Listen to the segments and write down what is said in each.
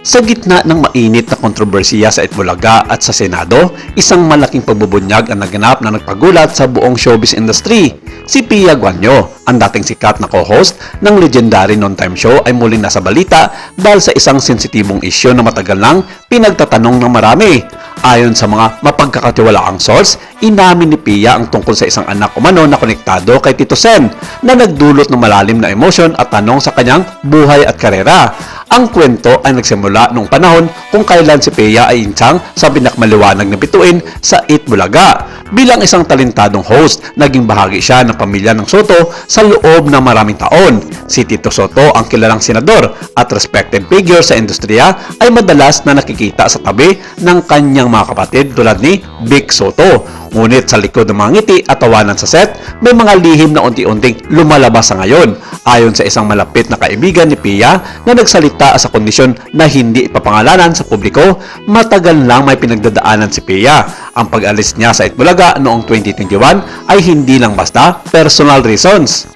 Sa gitna ng mainit na kontrobersiya sa Itbulaga at sa Senado, isang malaking pagbubunyag ang naganap na nagpagulat sa buong showbiz industry. Si Pia Guanyo, ang dating sikat na co-host ng legendary non-time show ay muling nasa balita dahil sa isang sensitibong isyu na matagal nang pinagtatanong ng marami. Ayon sa mga mapagkakatiwalaang source, inamin ni Pia ang tungkol sa isang anak umano na konektado kay Tito Sen na nagdulot ng malalim na emosyon at tanong sa kanyang buhay at karera. Ang kwento ay nagsimula noong panahon kung kailan si Pia ay insang sa pinakmaliwanag na bituin sa Itbulaga. Bilang isang talentadong host, naging bahagi siya ng pamilya ng Soto sa loob ng maraming taon. Si Tito Soto, ang kilalang senador at respected figure sa industriya, ay madalas na nakikita sa tabi ng kanyang mga kapatid tulad ni Vic Soto. Ngunit sa likod ng mga ngiti at tawanan sa set, may mga lihim na unti-unting lumalabas sa ngayon. Ayon sa isang malapit na kaibigan ni Pia na nagsalita sa kondisyon na hindi ipapangalanan sa publiko, matagal lang may pinagdadaanan si Pia. Ang pag-alis niya sa Itbulaga noong 2021 ay hindi lang basta personal reasons.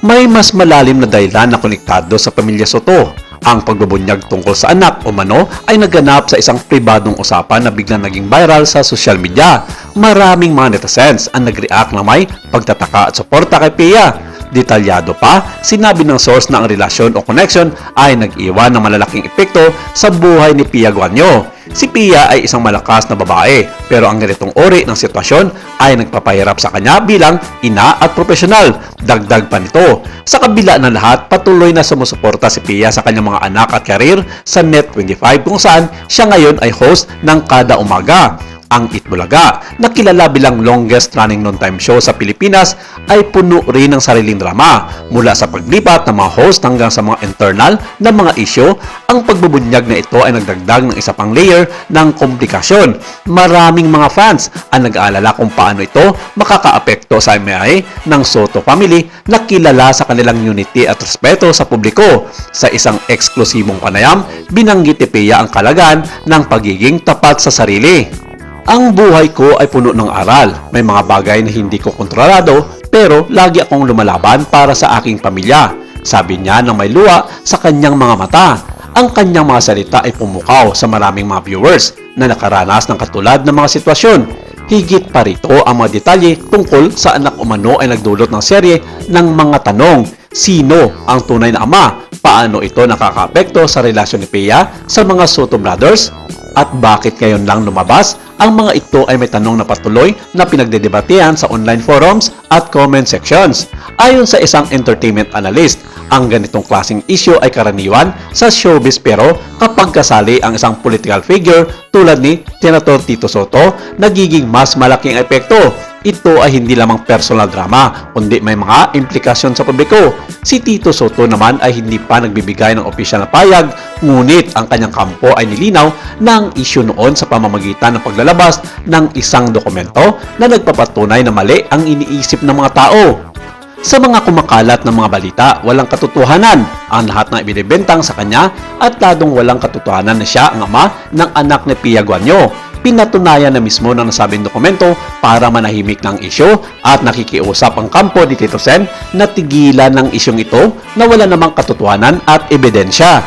May mas malalim na dahilan na konektado sa pamilya Soto. Ang pagbubunyag tungkol sa anak o mano ay naganap sa isang pribadong usapan na biglang naging viral sa social media. Maraming mga netizens ang nag-react na may pagtataka at suporta kay Pia. Detalyado pa, sinabi ng source na ang relasyon o connection ay nag-iwan ng malalaking epekto sa buhay ni Pia Guanyo. Si Pia ay isang malakas na babae, pero ang ganitong uri ng sitwasyon ay nagpapahirap sa kanya bilang ina at profesional. Dagdag pa nito, sa kabila ng lahat, patuloy na sumusuporta si Pia sa kanyang mga anak at karir sa Net25 kung saan siya ngayon ay host ng Kada Umaga. Ang Itbulaga, na kilala bilang longest running non-time show sa Pilipinas, ay puno rin ng sariling drama. Mula sa paglipat ng mga host hanggang sa mga internal na mga isyu, ang pagbubunyag na ito ay nagdagdag ng isa pang layer ng komplikasyon. Maraming mga fans ang nag-aalala kung paano ito makakaapekto sa imahe ng Soto family na kilala sa kanilang unity at respeto sa publiko. Sa isang eksklusibong panayam, binanggit ni Pia ang kalagaan ng pagiging tapat sa sarili. Ang buhay ko ay puno ng aral. May mga bagay na hindi ko kontrolado, pero lagi akong lumalaban para sa aking pamilya. Sabi niya nang may luha sa kanyang mga mata. Ang kanyang mga salita ay pumukaw sa maraming mga viewers na nakaranas ng katulad ng mga sitwasyon. Higit pa rito ang mga detalye tungkol sa anak umano ay nagdulot ng serye ng mga tanong. Sino ang tunay na ama? Paano ito nakakaapekto sa relasyon ni Pia sa mga Soto brothers? At bakit ngayon lang lumabas? Ang mga ito ay may tanong na patuloy na pinagdedebatehan sa online forums at comment sections. Ayon sa isang entertainment analyst, ang ganitong klaseng issue ay karaniwan sa showbiz, pero kapag kasali ang isang political figure tulad ni Senator Tito Soto, nagiging mas malaking epekto. Ito ay hindi lamang personal drama, kundi may mga implikasyon sa publiko. Si Tito Soto naman ay hindi pa nagbibigay ng opisyal na payag, ngunit ang kanyang kampo ay nilinaw ng issue noon sa pamamagitan ng paglalabas ng isang dokumento na nagpapatunay na mali ang iniisip ng mga tao. Sa mga kumakalat ng mga balita, walang katotohanan ang lahat ng ibinibentang sa kanya at ladong walang katotohanan na siya ang ama ng anak ni Pia Guanyo. Pinatunayan na mismo ng nasabing dokumento para manahimik ng isyu at nakikiusap ang kampo ni Tito Sen na tigilan ng isyong ito na wala namang katotohanan at ebidensya.